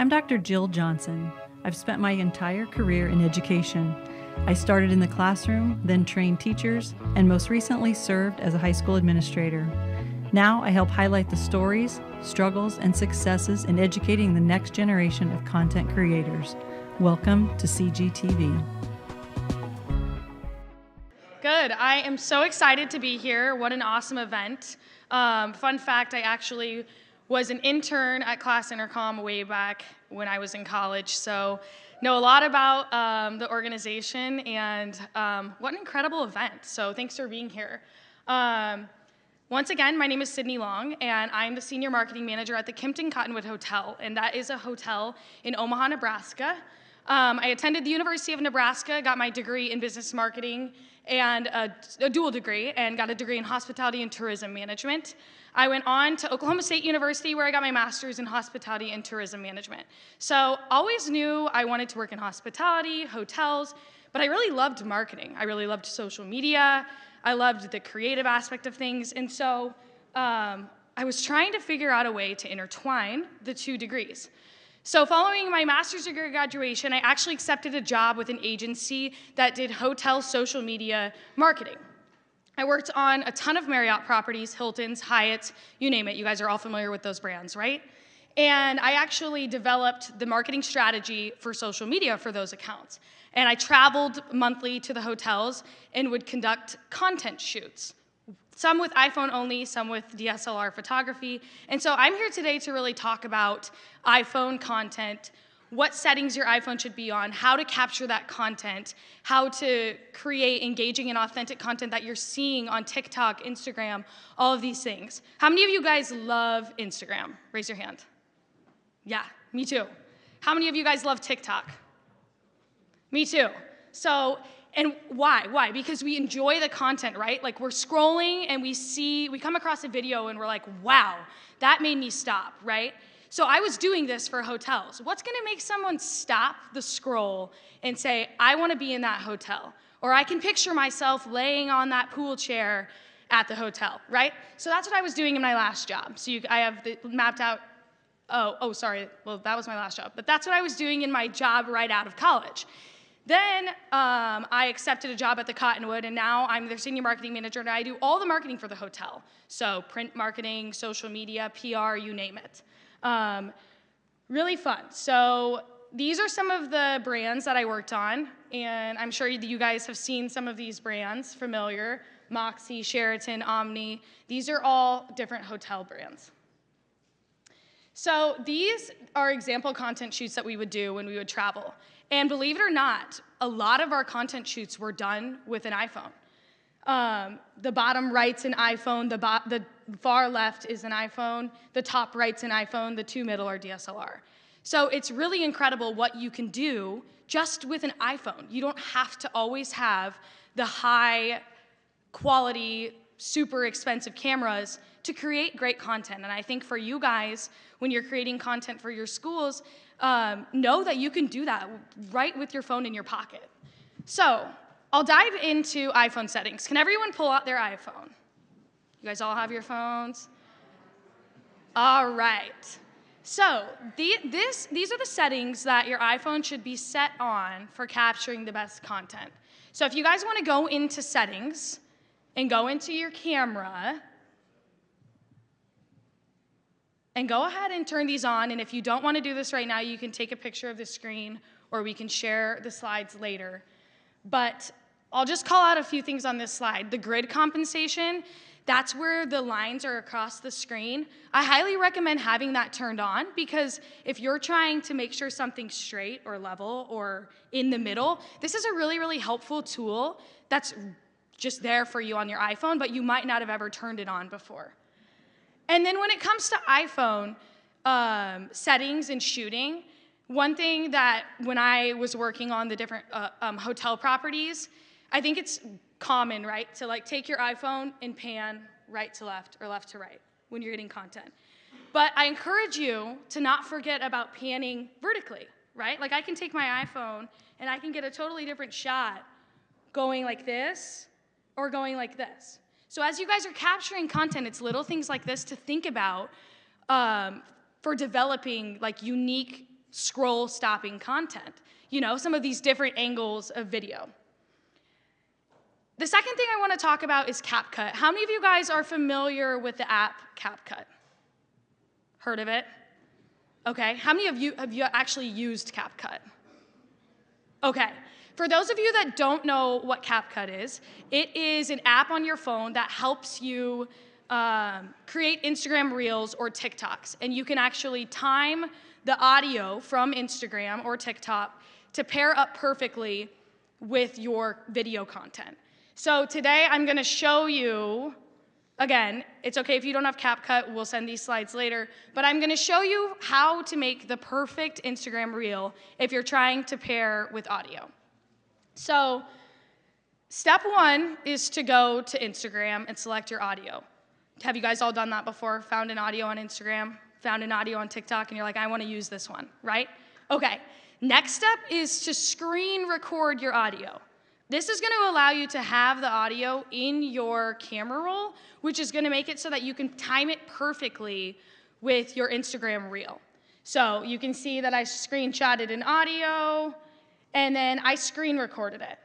I'm Dr. Jill Johnson. I've spent my entire career in education. I started in the classroom, then trained teachers, and most recently served as a high school administrator. Now I help highlight the stories, struggles, and successes in educating the next generation of content creators. Welcome to CGTV. Good. I am so excited to be here. What an awesome event. Fun fact, I actually was an intern at Class Intercom way back when I was in college, so know a lot about the organization, and what an incredible event. So thanks for being here. Once again, my name is Sydney Long, and I'm the Senior Marketing Manager at the Kimpton Cottonwood Hotel, and that is a hotel in Omaha, Nebraska. I attended the University of Nebraska, got my degree in business marketing, and a dual degree, and got a degree in hospitality and tourism management. I went on to Oklahoma State University, where I got my master's in hospitality and tourism management. So always knew I wanted to work in hospitality, hotels, but I really loved marketing. I really loved social media. I loved the creative aspect of things, and so I was trying to figure out a way to intertwine the two degrees. So following my master's degree graduation, I actually accepted a job with an agency that did hotel social media marketing. I worked on a ton of Marriott properties, Hiltons, Hyatts, you name it. You guys are all familiar with those brands, right? And I actually developed the marketing strategy for social media for those accounts. And I traveled monthly to the hotels and would conduct content shoots. Some with iPhone only, some with DSLR photography. And so I'm here today to really talk about iPhone content, what settings your iPhone should be on, how to capture that content, how to create engaging and authentic content that you're seeing on TikTok, Instagram, all of these things. How many of you guys love Instagram? Raise your hand. Yeah, me too. How many of you guys love TikTok? Me too. So, and why? Why? Because we enjoy the content, right? Like we're scrolling and we come across a video and we're like, wow, that made me stop, right? So I was doing this for hotels. What's gonna make someone stop the scroll and say, I wanna be in that hotel? Or I can picture myself laying on that pool chair at the hotel, right? So that's what I was doing in my last job. So I have mapped out, sorry, well, that was my last job. But that's what I was doing in my job right out of college. Then I accepted a job at the Cottonwood, and now I'm their senior marketing manager, and I do all the marketing for the hotel. So print marketing, social media, PR, you name it. Really fun. So these are some of the brands that I worked on, and I'm sure you guys have seen some of these brands, familiar. Moxie, Sheraton, Omni. These are all different hotel brands. So these are example content shoots that we would do when we would travel. And believe it or not, a lot of our content shoots were done with an iPhone. The bottom right's an iPhone, the far left is an iPhone, the top right's an iPhone, the two middle are DSLR. So it's really incredible what you can do just with an iPhone. You don't have to always have the high quality, super expensive cameras to create great content. And I think for you guys, when you're creating content for your schools, know that you can do that right with your phone in your pocket. So I'll dive into iPhone settings. Can everyone pull out their iPhone? You guys all have your phones? All right. So these are the settings that your iPhone should be set on for capturing the best content. So if you guys want to go into settings and go into your camera, and go ahead and turn these on, and if you don't want to do this right now, you can take a picture of the screen, or we can share the slides later. But I'll just call out a few things on this slide. The grid compensation, that's where the lines are across the screen. I highly recommend having that turned on, because if you're trying to make sure something's straight or level or in the middle, this is a really, really helpful tool that's just there for you on your iPhone, but you might not have ever turned it on before. And then when it comes to iPhone settings and shooting, one thing that when I was working on the different hotel properties, I think it's common, right, to like take your iPhone and pan right to left or left to right when you're getting content. But I encourage you to not forget about panning vertically, right? Like I can take my iPhone and I can get a totally different shot going like this or going like this. So as you guys are capturing content, it's little things like this to think about for developing like unique scroll stopping content. You know, some of these different angles of video. The second thing I want to talk about is CapCut. How many of you guys are familiar with the app CapCut? Heard of it? Okay. How many of you have actually used CapCut? Okay. For those of you that don't know what CapCut is, it is an app on your phone that helps you create Instagram Reels or TikToks. And you can actually time the audio from Instagram or TikTok to pair up perfectly with your video content. So today I'm going to show you, again, it's okay if you don't have CapCut, we'll send these slides later, but I'm going to show you how to make the perfect Instagram Reel if you're trying to pair with audio. So step one is to go to Instagram and select your audio. Have you guys all done that before? Found an audio on Instagram, found an audio on TikTok, and you're like, I want to use this one, right? Okay. Next step is to screen record your audio. This is going to allow you to have the audio in your camera roll, which is going to make it so that you can time it perfectly with your Instagram Reel. So you can see that I screenshotted an audio, and then I screen recorded it.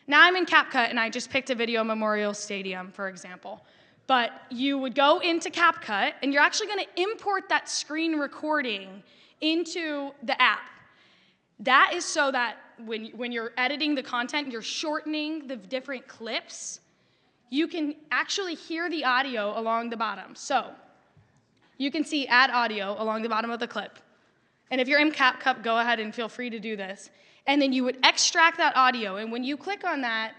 Now I'm in CapCut, and I just picked a video Memorial Stadium, for example. But you would go into CapCut, and you're actually going to import that screen recording into the app. That is so that when you're editing the content, you're shortening the different clips, you can actually hear the audio along the bottom. So you can see add audio along the bottom of the clip. And if you're in CapCut, go ahead and feel free to do this. And then you would extract that audio. And when you click on that,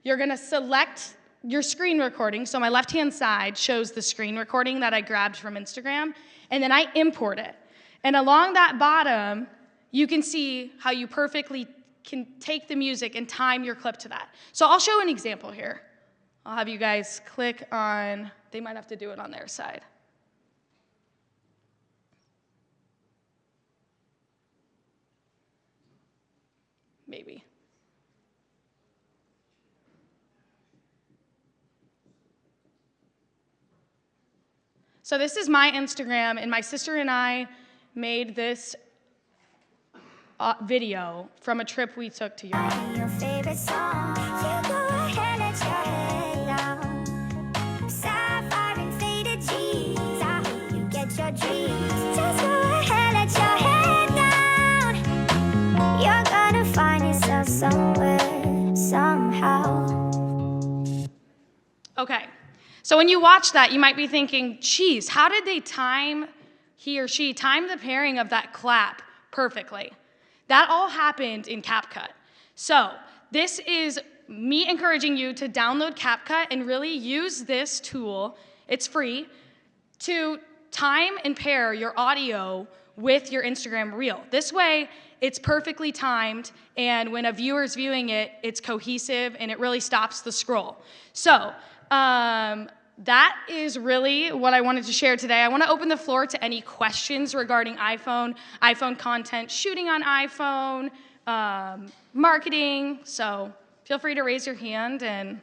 you're going to select your screen recording. So my left-hand side shows the screen recording that I grabbed from Instagram. And then I import it. And along that bottom, you can see how you perfectly can take the music and time your clip to that. So I'll show an example here. I'll have you guys click on, they might have to do it on their side. Maybe. So this is my Instagram, and my sister and I made this video from a trip we took to Europe. Your favorite song, you go ahead, let your head down. Sapphire and faded jeans, I hope you get your dreams. Just go ahead, let your head down. You're gonna find yourself somewhere, somehow. Okay, so when you watch that, you might be thinking, geez, how did they time, he or she, time the pairing of that clap perfectly? That all happened in CapCut. So this is me encouraging you to download CapCut and really use this tool, it's free, to time and pair your audio with your Instagram Reel. This way, it's perfectly timed, and when a viewer's viewing it, it's cohesive, and it really stops the scroll. So that is really what I wanted to share today. I want to open the floor to any questions regarding iPhone content, shooting on iPhone, marketing. So feel free to raise your hand, and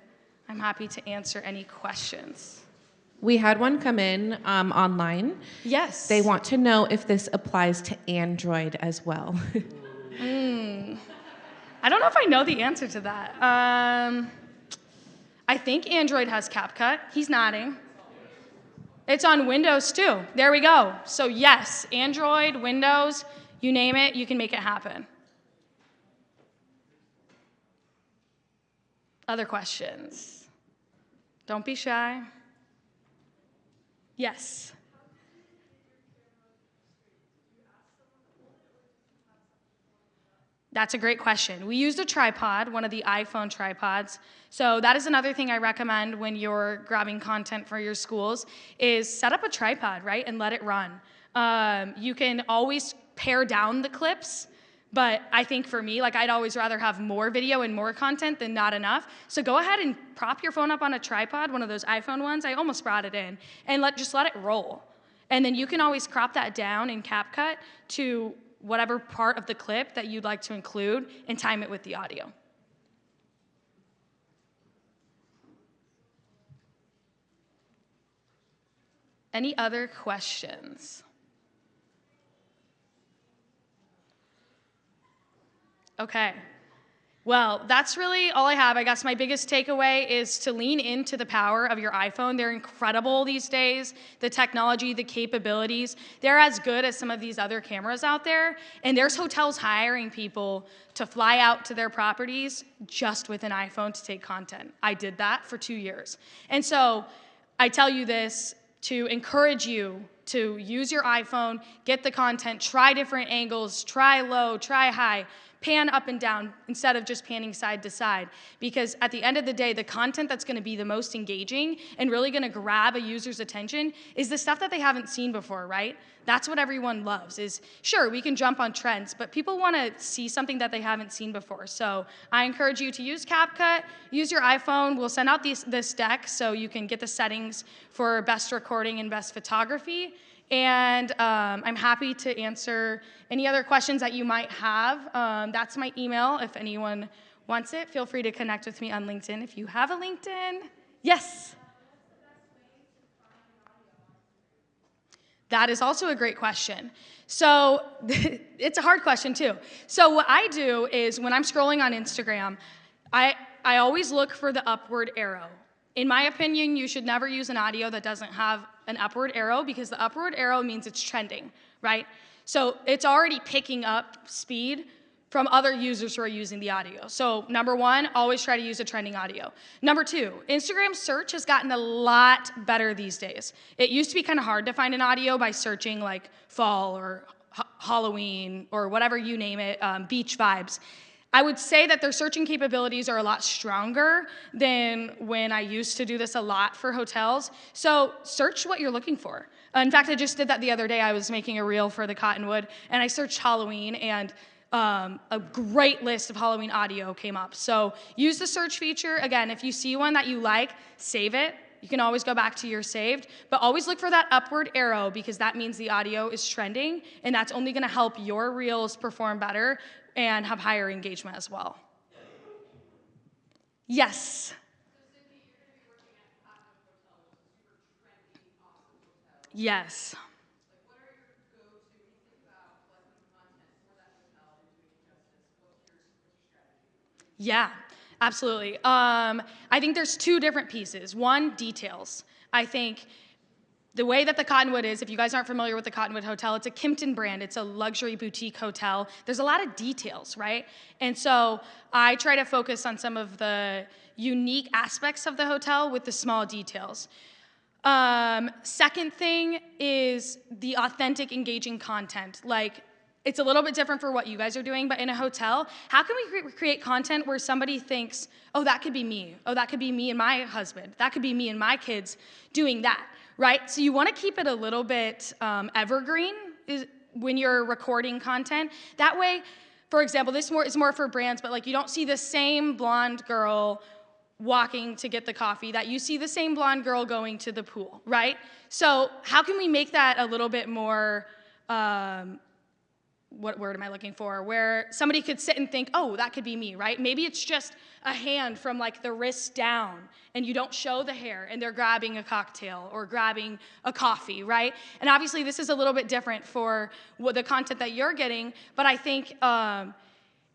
I'm happy to answer any questions. We had one come in online. Yes. They want to know if this applies to Android as well. I don't know if I know the answer to that. I think Android has CapCut. He's nodding. It's on Windows too. There we go. So yes, Android, Windows, you name it, you can make it happen. Other questions? Don't be shy. Yes. That's a great question. We used a tripod, one of the iPhone tripods. So that is another thing I recommend when you're grabbing content for your schools is set up a tripod, right, and let it run. You can always pare down the clips, but I think for me, like I'd always rather have more video and more content than not enough. So go ahead and prop your phone up on a tripod, one of those iPhone ones. I almost brought it in, and just let it roll. And then you can always crop that down in CapCut to whatever part of the clip that you'd like to include and time it with the audio. Any other questions? Okay. Well, that's really all I have. I guess my biggest takeaway is to lean into the power of your iPhone. They're incredible these days. The technology, the capabilities, they're as good as some of these other cameras out there. And there's hotels hiring people to fly out to their properties just with an iPhone to take content. I did that for 2 years. And so I tell you this to encourage you to use your iPhone, get the content, try different angles, try low, try high, pan up and down instead of just panning side to side. Because at the end of the day, the content that's gonna be the most engaging and really gonna grab a user's attention is the stuff that they haven't seen before, right? That's what everyone loves is, sure, we can jump on trends, but people wanna see something that they haven't seen before. So I encourage you to use CapCut, use your iPhone. We'll send out this deck so you can get the settings for best recording and best photography. And I'm happy to answer any other questions that you might have. That's my email. If anyone wants it, feel free to connect with me on LinkedIn if you have a LinkedIn. Yes? That is also a great question. So it's a hard question too. So what I do is when I'm scrolling on Instagram, I always look for the upward arrow. In my opinion, you should never use an audio that doesn't have an upward arrow because the upward arrow means it's trending, right? So it's already picking up speed from other users who are using the audio. So number one, always try to use a trending audio. Number two, Instagram search has gotten a lot better these days. It used to be kind of hard to find an audio by searching like fall or Halloween or whatever you name it, beach vibes. I would say that their searching capabilities are a lot stronger than when I used to do this a lot for hotels. So search what you're looking for. In fact, I just did that the other day. I was making a reel for the Cottonwood, and I searched Halloween, and a great list of Halloween audio came up. So use the search feature. Again, if you see one that you like, save it. You can always go back to your saved, but always look for that upward arrow because that means the audio is trending, and that's only gonna help your reels perform better and have higher engagement as well. Yes? Yes. Yeah, absolutely. I think there's two different pieces. One, details. I think the way that the Cottonwood is, if you guys aren't familiar with the Cottonwood Hotel, it's a Kimpton brand. It's a luxury boutique hotel. There's a lot of details, right? And so I try to focus on some of the unique aspects of the hotel with the small details. Second thing is the authentic, engaging content. Like, it's a little bit different for what you guys are doing, but in a hotel, how can we create content where somebody thinks, oh, that could be me. Oh, that could be me and my husband. That could be me and my kids doing that. Right? So you want to keep it a little bit evergreen when you're recording content. That way, for example, this is more for brands, but like you don't see the same blonde girl walking to get the coffee that you see the same blonde girl going to the pool, right? So how can we make that a little bit more, what word am I looking for? Where somebody could sit and think, oh, that could be me, right? Maybe it's just a hand from like the wrist down and you don't show the hair and they're grabbing a cocktail or grabbing a coffee, right? And obviously this is a little bit different for the content that you're getting, but I think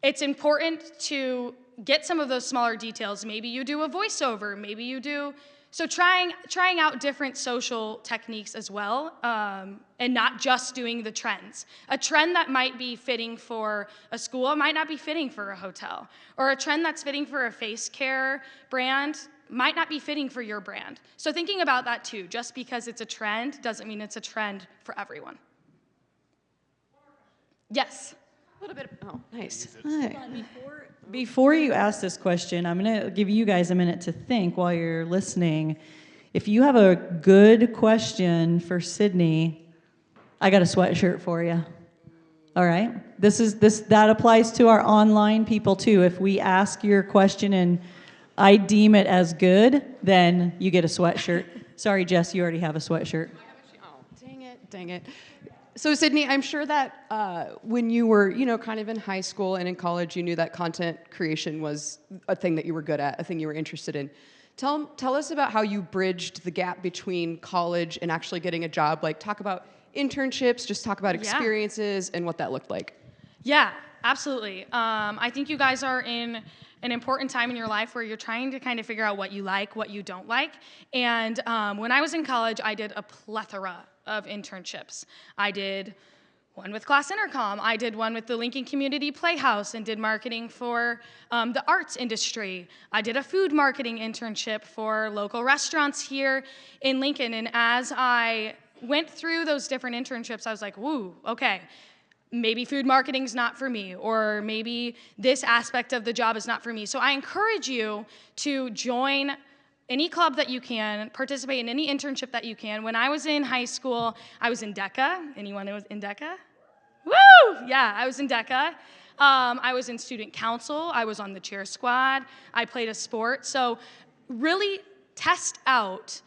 it's important to get some of those smaller details. Maybe you do a voiceover, maybe you do, so trying out different social techniques as well, and not just doing the trends. A trend that might be fitting for a school might not be fitting for a hotel. Or a trend that's fitting for a face care brand might not be fitting for your brand. So thinking about that too, just because it's a trend doesn't mean it's a trend for everyone. Yes? A little bit, oh, nice. Hi. Before you ask this question, I'm going to give you guys a minute to think while you're listening. If you have a good question for Sydney, I got a sweatshirt for you. All right? That applies to our online people too. If we ask your question and I deem it as good, then you get a sweatshirt. Sorry, Jess, you already have a sweatshirt. Oh, dang it. So Sydney, I'm sure that when you were, kind of in high school and in college, you knew that content creation was a thing that you were good at, a thing you were interested in. Tell us about how you bridged the gap between college and actually getting a job. Like, talk about internships, just talk about experiences and what that looked like. Yeah, absolutely. I think you guys are in an important time in your life where you're trying to kind of figure out what you like, what you don't like. And when I was in college, I did a plethora of internships. I did one with Class Intercom. I did one with the Lincoln Community Playhouse and did marketing for the arts industry. I did a food marketing internship for local restaurants here in Lincoln. And as I went through those different internships, I was like, woo, okay, maybe food marketing's not for me, or maybe this aspect of the job is not for me. So I encourage you to join any club that you can, participate in any internship that you can. When I was in high school, I was in DECA. Anyone who was in DECA? Woo! Yeah, I was in DECA. I was in student council. I was on the cheer squad. I played a sport. So really test out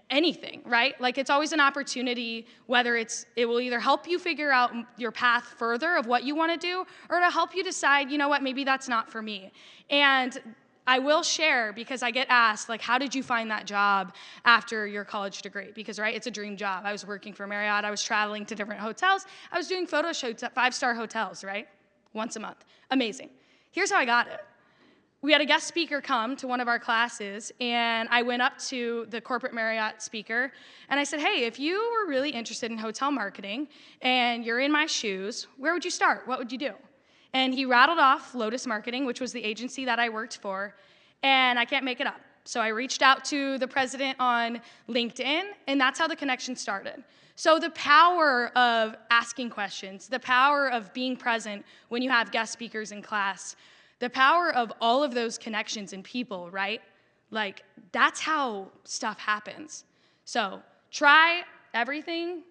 anything, right? Like, it's always an opportunity, whether it will either help you figure out your path further of what you want to do, or to help you decide, you know what, maybe that's not for me. And I will share, because I get asked, like, how did you find that job after your college degree? Because, right, it's a dream job. I was working for Marriott. I was traveling to different hotels. I was doing photo shoots at 5-star hotels, right? Once a month. Amazing. Here's how I got it. We had a guest speaker come to one of our classes, and I went up to the corporate Marriott speaker, and I said, hey, if you were really interested in hotel marketing and you're in my shoes, where would you start? What would you do? And he rattled off Lotus Marketing, which was the agency that I worked for, and I can't make it up. So I reached out to the president on LinkedIn, and that's how the connection started. So the power of asking questions, the power of being present when you have guest speakers in class, the power of all of those connections and people, right? Like, that's how stuff happens. So try everything.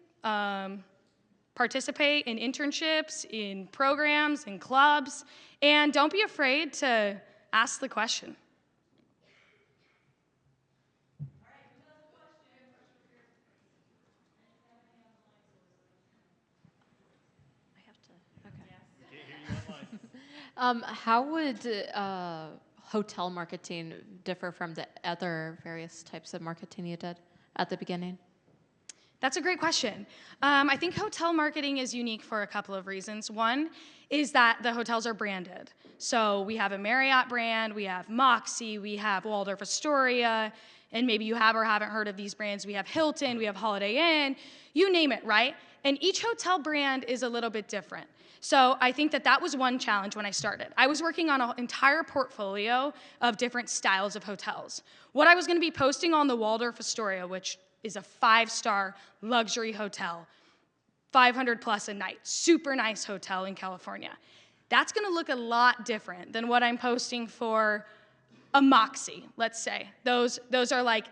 Participate in internships, in programs, in clubs, and don't be afraid to ask the question. How would hotel marketing differ from the other various types of marketing you did at the beginning? That's a great question. I think hotel marketing is unique for a couple of reasons. One is that the hotels are branded. So we have a Marriott brand, we have Moxie, we have Waldorf Astoria, and maybe you have or haven't heard of these brands. We have Hilton, we have Holiday Inn, you name it, right? And each hotel brand is a little bit different. So I think that was one challenge when I started. I was working on an entire portfolio of different styles of hotels. What I was going to be posting on the Waldorf Astoria, which is a 5-star luxury hotel, 500 plus a night, super nice hotel in California. That's going to look a lot different than what I'm posting for a Moxie, let's say. Those are like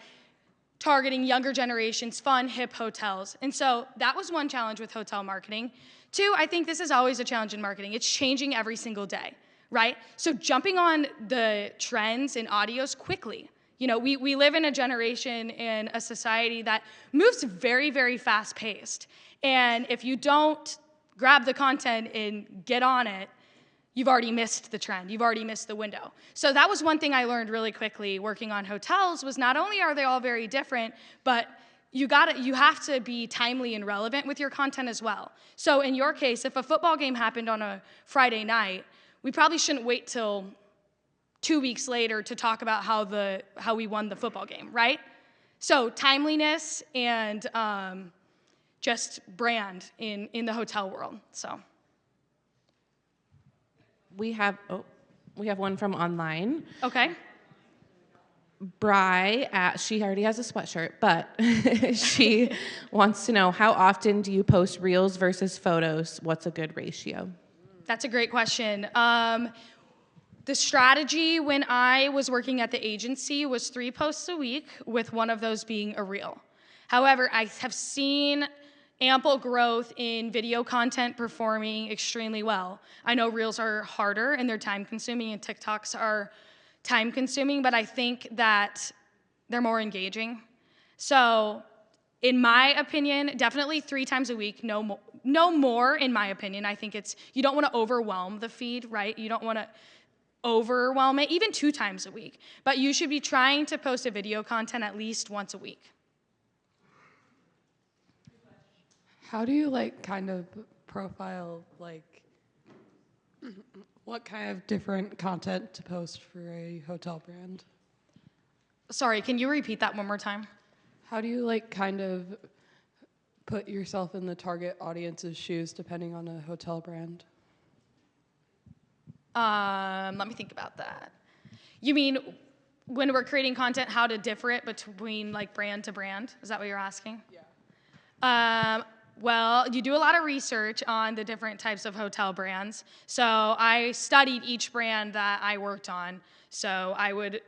targeting younger generations, fun, hip hotels. And so that was one challenge with hotel marketing. Two, I think this is always a challenge in marketing. It's changing every single day, right? So jumping on the trends in audios quickly. You know, we live in a generation and a society that moves very, very fast paced. And if you don't grab the content and get on it, you've already missed the trend. You've already missed the window. So that was one thing I learned really quickly working on hotels, was not only are they all very different, but you have to be timely and relevant with your content as well. So in your case, if a football game happened on a Friday night, we probably shouldn't wait till 2 weeks later to talk about how we won the football game, right? So timeliness and just brand in the hotel world. So We have one from online. okay. Bri, she already has a sweatshirt, but she wants to know, how often do you post reels versus photos? What's a good ratio? That's a great question. The strategy when I was working at the agency was 3 posts a week, with one of those being a reel. However, I have seen ample growth in video content performing extremely well. I know reels are harder and they're time consuming, and TikToks are time consuming, but I think that they're more engaging. So in my opinion, definitely 3 times a week, no more in my opinion. I think you don't want to overwhelm the feed, right? You don't want to overwhelm it, even 2 times a week. But you should be trying to post a video content at least once a week. How do you kind of profile What kind of different content to post for a hotel brand? Sorry, can you repeat that one more time? How do you like kind of put yourself in the target audience's shoes depending on a hotel brand? Let me think about that. You mean when we're creating content, how to differ it between like brand to brand? Is that what you're asking? Yeah. Well, you do a lot of research on the different types of hotel brands. So I studied each brand that I worked on. So I would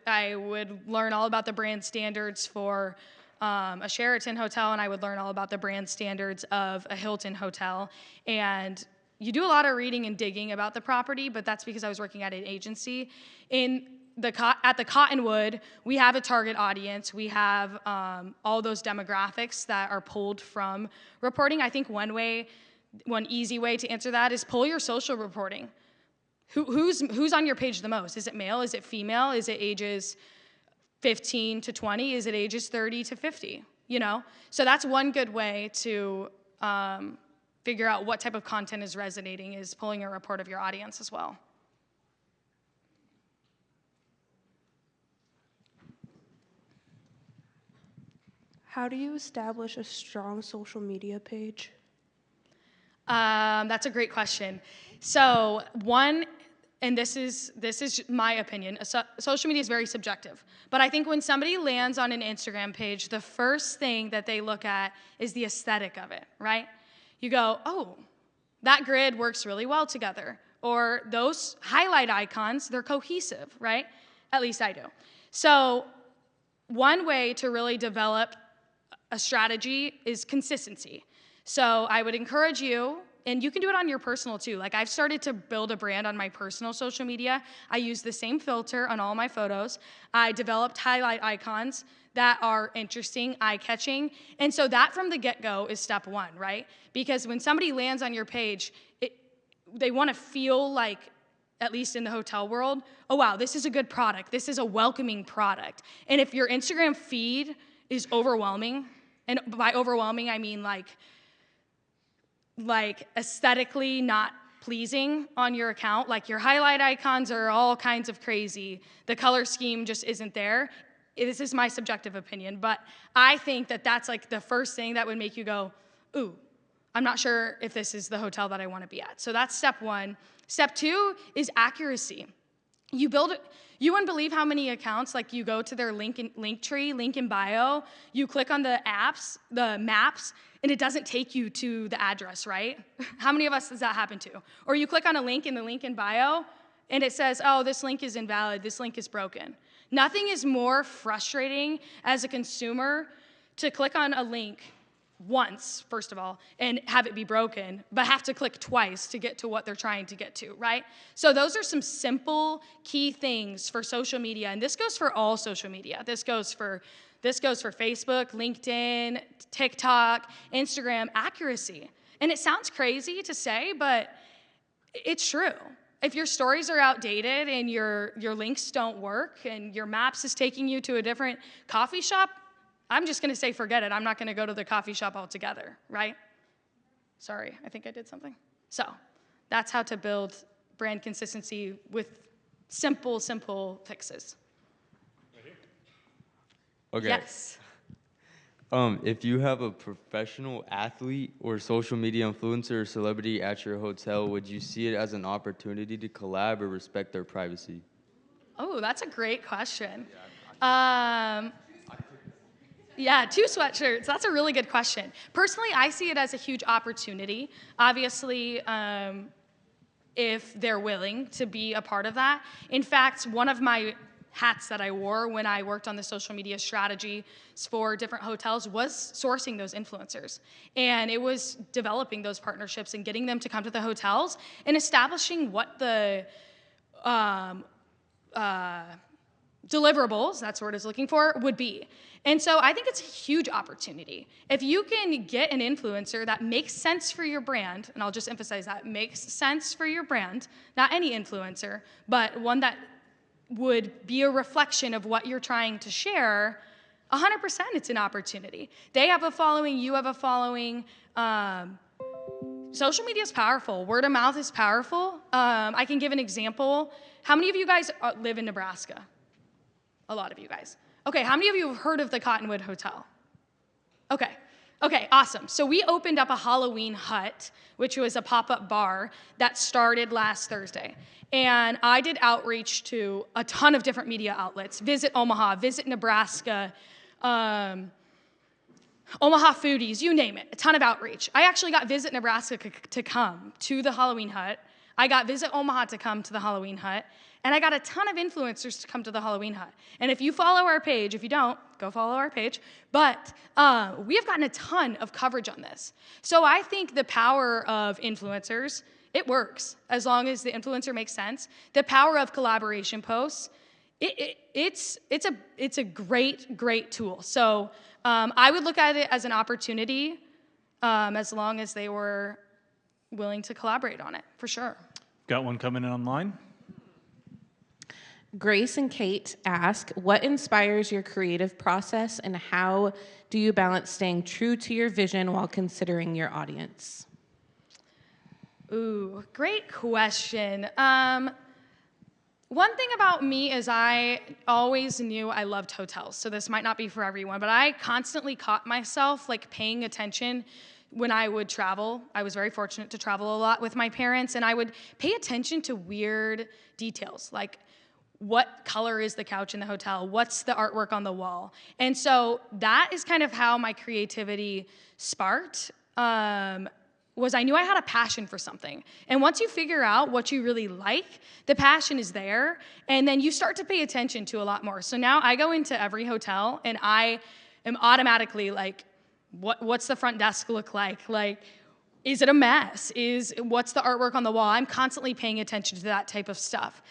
learn all about the brand standards for a Sheraton hotel, and I would learn all about the brand standards of a Hilton hotel. And you do a lot of reading and digging about the property, but that's because I was working at an agency. At the Cottonwood, we have a target audience. We have all those demographics that are pulled from reporting. I think one easy way to answer that is pull your social reporting. Who's on your page the most? Is it male? Is it female? Is it ages 15 to 20? Is it ages 30 to 50? You know? So that's one good way to figure out what type of content is resonating, is pulling a report of your audience as well. How do you establish a strong social media page? That's a great question. So one, and this is my opinion, social media is very subjective. But I think when somebody lands on an Instagram page, the first thing that they look at is the aesthetic of it, right? You go, oh, that grid works really well together. Or those highlight icons, they're cohesive, right? At least I do. So one way to really develop a strategy is consistency. So I would encourage you, and you can do it on your personal too. Like I've started to build a brand on my personal social media. I use the same filter on all my photos. I developed highlight icons that are interesting, eye-catching. And so that from the get-go is step one, right? Because when somebody lands on your page, they want to feel like, at least in the hotel world, oh wow, this is a good product. This is a welcoming product. And if your Instagram feed is overwhelming, and by overwhelming, I mean like aesthetically not pleasing on your account, like your highlight icons are all kinds of crazy, the color scheme just isn't there. This is my subjective opinion, but I think that that's like the first thing that would make you go, ooh, I'm not sure if this is the hotel that I want to be at. So that's step one. Step two is accuracy. You wouldn't believe how many accounts, like you go to their link tree, link in bio, you click on the maps, and it doesn't take you to the address, right? How many of us does that happen to? Or you click on a link in the link in bio, and it says, oh, this link is invalid, this link is broken. Nothing is more frustrating as a consumer to click on a link once, first of all, and have it be broken, but have to click twice to get to what they're trying to get to, right? So those are some simple key things for social media, and this goes for all social media. This goes for Facebook, LinkedIn, TikTok, Instagram, accuracy. And it sounds crazy to say, but it's true. If your stories are outdated and your links don't work and your maps is taking you to a different coffee shop, I'm just going to say forget it. I'm not going to go to the coffee shop altogether, right? Sorry, I think I did something. So that's how to build brand consistency with simple fixes. Okay. Yes. If you have a professional athlete or social media influencer or celebrity at your hotel, would you see it as an opportunity to collab or respect their privacy? Oh, that's a great question. Yeah, 2 sweatshirts. That's a really good question. Personally, I see it as a huge opportunity. Obviously, if they're willing to be a part of that. In fact, one of my hats that I wore when I worked on the social media strategy for different hotels was sourcing those influencers. And it was developing those partnerships and getting them to come to the hotels and establishing what the deliverables, that's what I was looking for, would be. And so I think it's a huge opportunity. If you can get an influencer that makes sense for your brand, and I'll just emphasize that, makes sense for your brand, not any influencer, but one that would be a reflection of what you're trying to share, 100% it's an opportunity. They have a following, you have a following. social media is powerful. Word of mouth is powerful. I can give an example. How many of you guys live in Nebraska? A lot of you guys. Okay, how many of you have heard of the Cottonwood Hotel? Okay, awesome. So we opened up a Halloween hut, which was a pop-up bar that started last Thursday. And I did outreach to a ton of different media outlets. Visit Omaha, Visit Nebraska, Omaha Foodies, you name it, a ton of outreach. I actually got Visit Nebraska to come to the Halloween hut. I got Visit Omaha to come to the Halloween hut. And I got a ton of influencers to come to the Halloween hut. And if you follow our page, if you don't, go follow our page. But we have gotten a ton of coverage on this. So I think the power of influencers, it works as long as the influencer makes sense. The power of collaboration posts, it's a great tool. So I would look at it as an opportunity as long as they were willing to collaborate on it, for sure. Got one coming in online. Grace and Kate ask, what inspires your creative process and how do you balance staying true to your vision while considering your audience? Ooh, great question. One thing about me is I always knew I loved hotels, so this might not be for everyone, but I constantly caught myself like paying attention when I would travel. I was very fortunate to travel a lot with my parents, and I would pay attention to weird details, like what color is the couch in the hotel? What's the artwork on the wall? And so that is kind of how my creativity sparked, was I knew I had a passion for something. And once you figure out what you really like, the passion is there, and then you start to pay attention to a lot more. So now I go into every hotel, and I am automatically like, what's the front desk look like? Like, is it a mess? What's the artwork on the wall? I'm constantly paying attention to that type of stuff.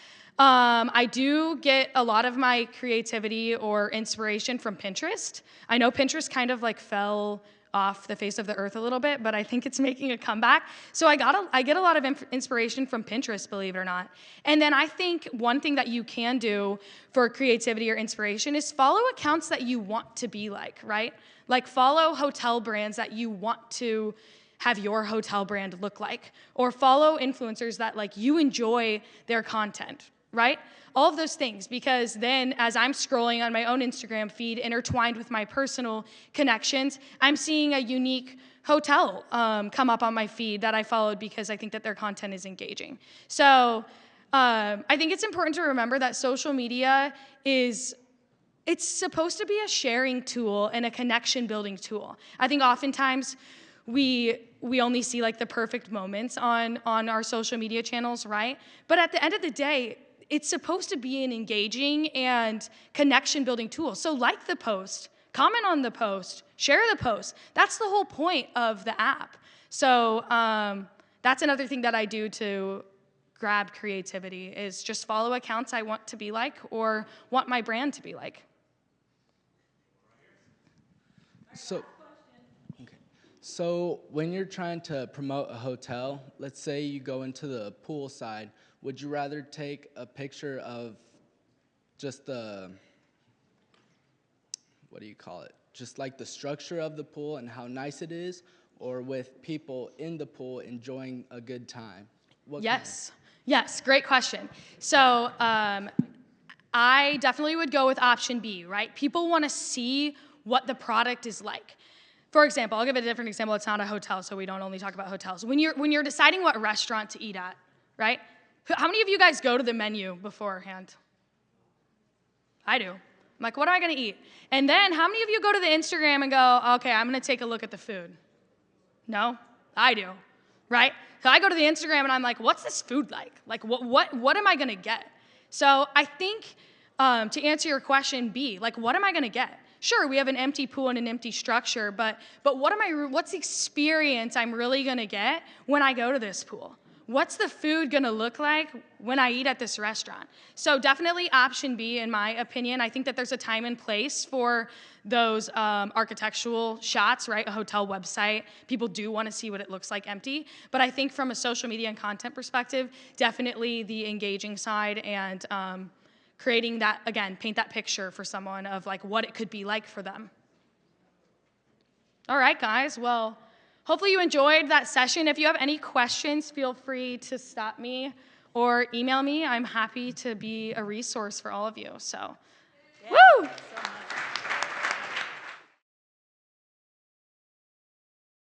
I do get a lot of my creativity or inspiration from Pinterest. I know Pinterest kind of like fell off the face of the earth a little bit, but I think it's making a comeback. So I get a lot of inspiration from Pinterest, believe it or not. And then I think one thing that you can do for creativity or inspiration is follow accounts that you want to be like, right? Like follow hotel brands that you want to have your hotel brand look like, or follow influencers that like you enjoy their content, right? All of those things, because then as I'm scrolling on my own Instagram feed intertwined with my personal connections, I'm seeing a unique hotel come up on my feed that I followed because I think that their content is engaging. So I think it's important to remember that social media it's supposed to be a sharing tool and a connection building tool. I think oftentimes we only see like the perfect moments on our social media channels, right? But at the end of the day, it's supposed to be an engaging and connection building tool. So like the post, comment on the post, share the post. That's the whole point of the app. So that's another thing that I do to grab creativity is just follow accounts I want to be like or want my brand to be like. So when you're trying to promote a hotel, let's say you go into the pool side, would you rather take a picture of just just like the structure of the pool and how nice it is, or with people in the pool enjoying a good time? Yes, great question. So I definitely would go with option B, right? People want to see what the product is like. For example, I'll give a different example. It's not a hotel, so we don't only talk about hotels. When you're deciding what restaurant to eat at, right? How many of you guys go to the menu beforehand? I do. I'm like, what am I going to eat? And then how many of you go to the Instagram and go, okay, I'm going to take a look at the food? No? I do, right? So I go to the Instagram and I'm like, what's this food like? Like, what am I going to get? So I think to answer your question B, like, what am I going to get? Sure, we have an empty pool and an empty structure, but what's the experience I'm really going to get when I go to this pool? What's the food going to look like when I eat at this restaurant? So definitely option B, in my opinion. I think that there's a time and place for those architectural shots, right? A hotel website. People do want to see what it looks like empty. But I think from a social media and content perspective, definitely the engaging side and creating that, again, paint that picture for someone of like what it could be like for them. All right, guys. Well, hopefully you enjoyed that session. If you have any questions, feel free to stop me or email me. I'm happy to be a resource for all of you. So, woo! So much.